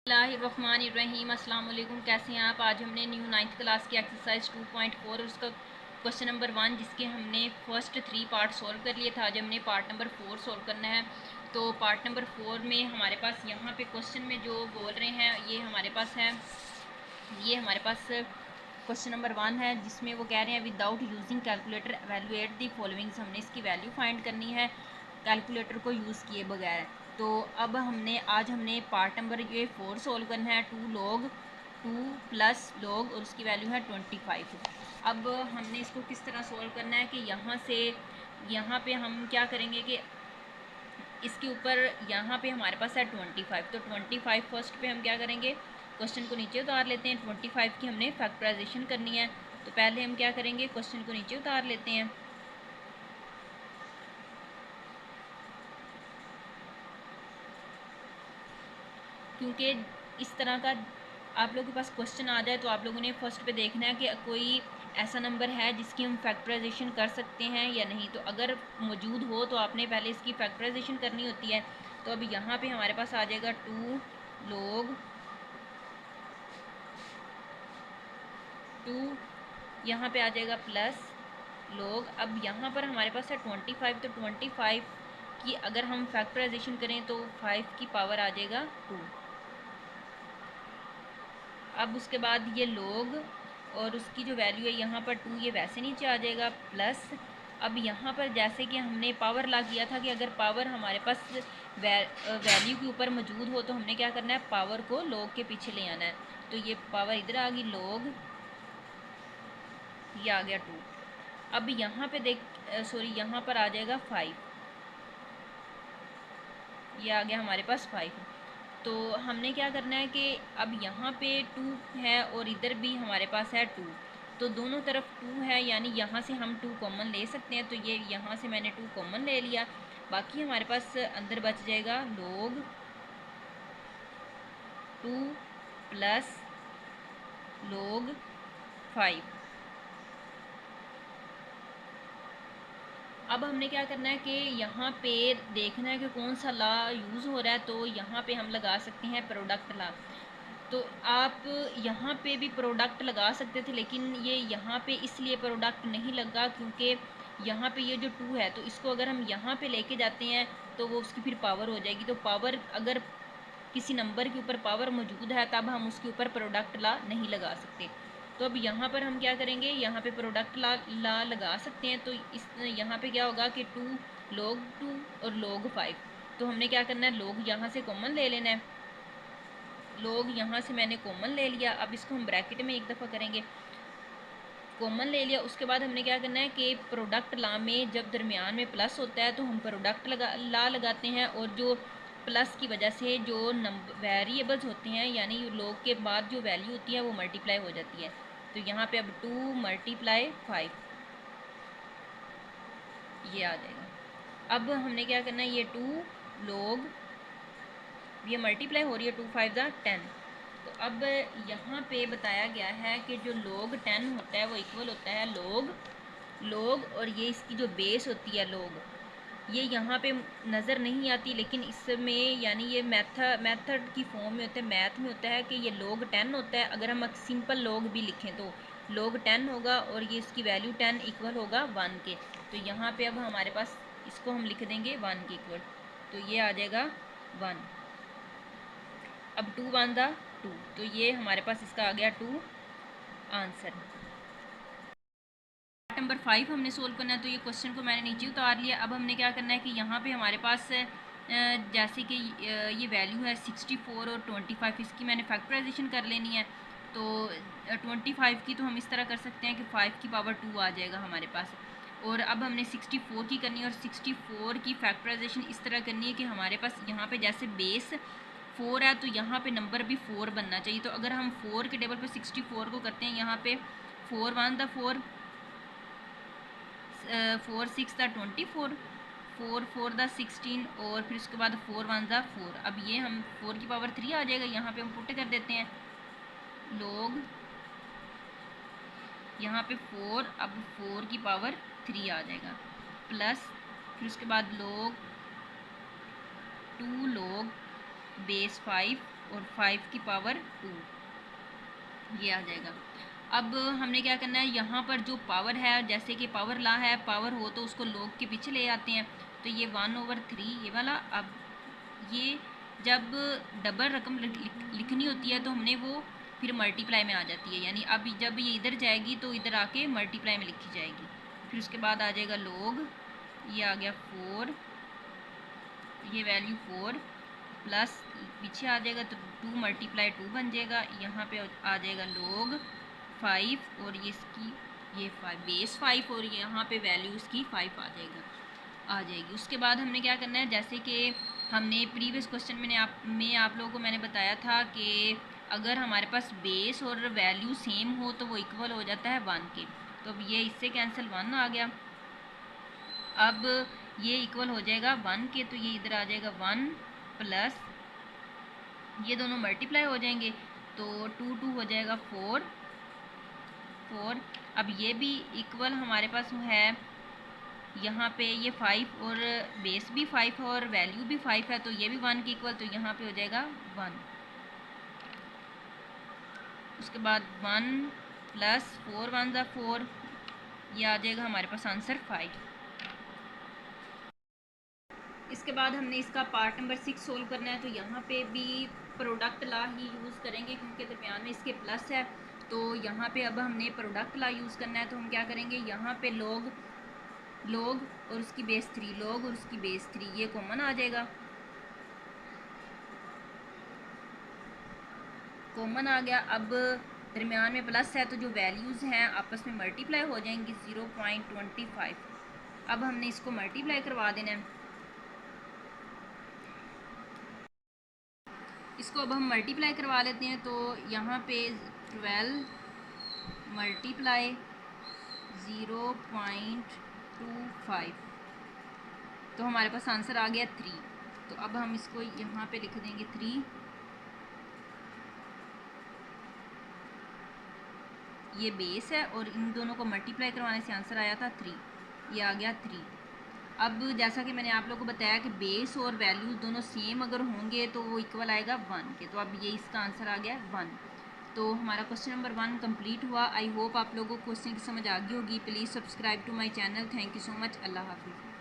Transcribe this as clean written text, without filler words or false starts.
बिस्मिल्लाहिर्रहमानिर्रहीम। अस्सलाम वालेकुम। कैसे हैं आप? आज हमने न्यू 9th क्लास की एक्सरसाइज 2.4 और उसका क्वेश्चन नंबर 1 जिसके हमने फर्स्ट 3 पार्ट सॉल्व कर लिए था। आज हमने पार्ट नंबर 4 सॉल्व करना है। तो पार्ट नंबर 4 में हमारे पास यहाँ पे क्वेश्चन में जो बोल रहे हैं ये हमारे पास है, ये हमारे पास क्वेश्चन नंबर 1 है जिसमें वो कह रहे हैं विदाउट यूजिंग कैलकुलेटर एवेलुएट दी फॉलोइंग्स। हमने इसकी वैल्यू फाइंड करनी है कैलकुलेटर को यूज़ किए बगैर। तो अब आज हमने पार्ट नंबर ये 4 सोल्व करना है। 2 प्लस लॉग और उसकी वैल्यू है 25। अब हमने इसको किस तरह सोल्व करना है कि यहाँ से यहाँ पे हम क्या करेंगे कि इसके ऊपर यहाँ पे हमारे पास है 25, तो 25 फर्स्ट पे हम क्या करेंगे, क्वेश्चन को नीचे उतार लेते हैं। 25 की हमने फैक्टराइजेशन करनी है, तो पहले हम क्या करेंगे, क्वेश्चन को नीचे उतार लेते हैं। क्योंकि इस तरह का आप लोगों के पास क्वेश्चन आ जाए तो आप लोगों ने फर्स्ट पे देखना है कि कोई ऐसा नंबर है जिसकी हम फैक्टराइजेशन कर सकते हैं या नहीं। तो अगर मौजूद हो तो आपने पहले इसकी फैक्टराइजेशन करनी होती है। तो अब यहाँ पे हमारे पास आ जाएगा 2 log 2, यहाँ पे आ जाएगा प्लस log। अब यहाँ पर हमारे पास है 25, तो 25 की अगर हम फैक्टराइजेशन करें तो 5 की पावर आ जाएगा 2। अब उसके बाद ये log और उसकी जो वैल्यू है यहाँ पर 2, ये वैसे नीचे आ जाएगा प्लस। अब यहाँ पर जैसे कि हमने पावर ला किया था कि अगर पावर हमारे पास वैल्यू के ऊपर मौजूद हो तो हमने क्या करना है, पावर को log के पीछे ले आना है। तो ये पावर इधर आ गई log, ये आ गया 2। अब यहाँ पे यहाँ पर आ जाएगा 5, ये आ गया हमारे पास 5। तो हमने क्या करना है कि अब यहाँ पे 2 है और इधर भी हमारे पास है 2, तो दोनों तरफ 2 है, यानी यहाँ से हम 2 कॉमन ले सकते हैं। तो ये यहाँ से मैंने 2 कॉमन ले लिया, बाकी हमारे पास अंदर बच जाएगा log 2 प्लस log 5। अब हमने क्या करना है कि यहाँ पे देखना है कि कौन सा लॉ यूज़ हो रहा है। तो यहाँ पे हम लगा सकते हैं प्रोडक्ट लॉ। तो आप यहाँ पे भी प्रोडक्ट लगा सकते थे, लेकिन ये यहाँ पे इसलिए प्रोडक्ट नहीं लगा क्योंकि यहाँ पे ये जो 2 है तो इसको अगर हम यहाँ पे लेके जाते हैं तो वो उसकी फिर पावर हो जाएगी। तो पावर अगर किसी नंबर के ऊपर पावर मौजूद है तब हम उसके ऊपर प्रोडक्ट ला नहीं लगा सकते। तो अब यहाँ पर हम क्या करेंगे, यहाँ पे प्रोडक्ट ला लगा सकते हैं। तो इस यहाँ पे क्या होगा कि 2 log 2 और log 5। तो हमने क्या करना है, log यहाँ से कॉमन ले लेना है। log यहाँ से मैंने कॉमन ले लिया, अब इसको हम ब्रैकेट में एक दफ़ा करेंगे, कॉमन ले लिया। उसके बाद हमने क्या करना है कि प्रोडक्ट ला में जब दरमियान में प्लस होता है तो हम प्रोडक्ट ला लगाते हैं, और जो प्लस की वजह से जो वेरिएबल्स होते हैं यानी log के बाद जो वैल्यू होती है वो मल्टीप्लाई हो जाती है। तो यहाँ पे अब 2 × 5 ये आ जाएगा। अब हमने क्या करना है, ये 2 log, ये मल्टीप्लाई हो रही है, 2 5 10। तो अब यहाँ पे बताया गया है कि जो log 10 होता है वो इक्वल होता है log और ये इसकी जो बेस होती है log, ये यहाँ पे नज़र नहीं आती, लेकिन इसमें यानी ये मेथड की फॉर्म में होता है, मैथ में होता है कि ये log 10 होता है। अगर हम सिंपल log भी लिखें तो log 10 होगा और ये इसकी वैल्यू 10 इक्वल होगा 1 के। तो यहाँ पे अब हमारे पास इसको हम लिख देंगे 1 के इक्वल, तो ये आ जाएगा 1। अब 2 1 2, तो ये हमारे पास इसका आ गया 2 आंसर। नंबर 5 हमने सोल्व करना है, तो ये क्वेश्चन को मैंने नीचे उतार लिया। अब हमने क्या करना है कि यहाँ पे हमारे पास जैसे कि ये वैल्यू है 64 और 25, इसकी मैंने फैक्टराइजेशन कर लेनी है। तो 25 की तो हम इस तरह कर सकते हैं कि 5 की पावर 2 आ जाएगा हमारे पास। और अब हमने 64 की करनी है, और 64 की फैक्टराइजेशन इस तरह करनी है कि हमारे पास यहाँ पे जैसे बेस 4 है तो यहाँ पे नंबर भी 4 बनना चाहिए। तो अगर हम 4 के टेबल पे 64 को करते हैं, यहाँ पे 4 1 4 4 6 24, 4 4 16, और फिर उसके बाद 4 1 4। अब ये हम 4 की पावर 3 आ जाएगा, यहाँ पे हम पुट कर देते हैं log, यहाँ पे 4, अब 4 की पावर 3 आ जाएगा प्लस, फिर उसके बाद log 2 log बेस 5 और 5 की पावर 2, ये आ जाएगा। अब हमने क्या करना है, यहाँ पर जो पावर है, जैसे कि पावर ला है, पावर हो तो उसको log के पीछे ले आते हैं, तो ये 1/3 ये वाला। अब ये जब डबल रकम लिखनी होती है तो हमने वो फिर मल्टीप्लाई में आ जाती है, यानी अब जब ये इधर जाएगी तो इधर आके मल्टीप्लाई में लिखी जाएगी। फिर उसके बाद आ जाएगा log, ये आ गया 4, ये वैल्यू 4 प्लस पीछे आ जाएगा तो 2 × 2 बन जाएगा। यहाँ पे आ जाएगा log 5 और ये इसकी ये 5 बेस 5 और यहाँ पे वैल्यू इसकी 5 आ जाएगी। उसके बाद हमने क्या करना है, जैसे कि हमने प्रीवियस क्वेश्चन में आप लोगों को मैंने बताया था कि अगर हमारे पास बेस और वैल्यू सेम हो तो वो इक्वल हो जाता है 1 के। तो अब ये इससे कैंसिल 1 आ गया। अब ये इक्वल हो जाएगा 1 के, तो ये इधर आ जाएगा 1 प्लस ये दोनों मल्टीप्लाई हो जाएंगे तो 2 2 हो जाएगा 4 4। अब ये भी इक्वल हमारे पास है, यहाँ पे ये 5 और बेस भी 5 है और वैल्यू भी 5 है, तो ये भी 1 के इक्वल, तो यहाँ पे हो जाएगा 1। उसके बाद 1 प्लस 4 1 ज़ा 4, ये आ जाएगा हमारे पास आंसर 5। इसके बाद हमने इसका पार्ट नंबर 6 सोल्व करना है, तो यहाँ पे भी प्रोडक्ट ला ही यूज़ करेंगे क्योंकि दरमियान में इसके प्लस है। तो यहाँ पे अब हमने प्रोडक्ट ला यूज़ करना है, तो हम क्या करेंगे, यहाँ पे log और उसकी बेस 3, log और उसकी बेस 3 ये कॉमन आ जाएगा, कॉमन आ गया। अब दरमियान में प्लस है तो जो वैल्यूज़ हैं आपस में मल्टीप्लाई हो जाएंगी 0.25। अब हमने इसको मल्टीप्लाई करवा देना है, इसको अब हम मल्टीप्लाई करवा लेते हैं। तो यहाँ पे 12 मल्टीप्लाई 0.25, तो हमारे पास आंसर आ गया 3। तो अब हम इसको यहाँ पे लिख देंगे 3, ये बेस है और इन दोनों को मल्टीप्लाई करवाने से आंसर आया था 3, ये आ गया 3। अब जैसा कि मैंने आप लोगों को बताया कि बेस और वैल्यूज दोनों सेम अगर होंगे तो वो इक्वल आएगा 1 के, तो अब ये इसका आंसर आ गया 1। तो हमारा क्वेश्चन नंबर 1 कंप्लीट हुआ। आई होप आप लोगों को क्वेश्चन की समझ आ गई होगी। Please subscribe to my channel. Thank you so much. अल्लाह हाफिज़।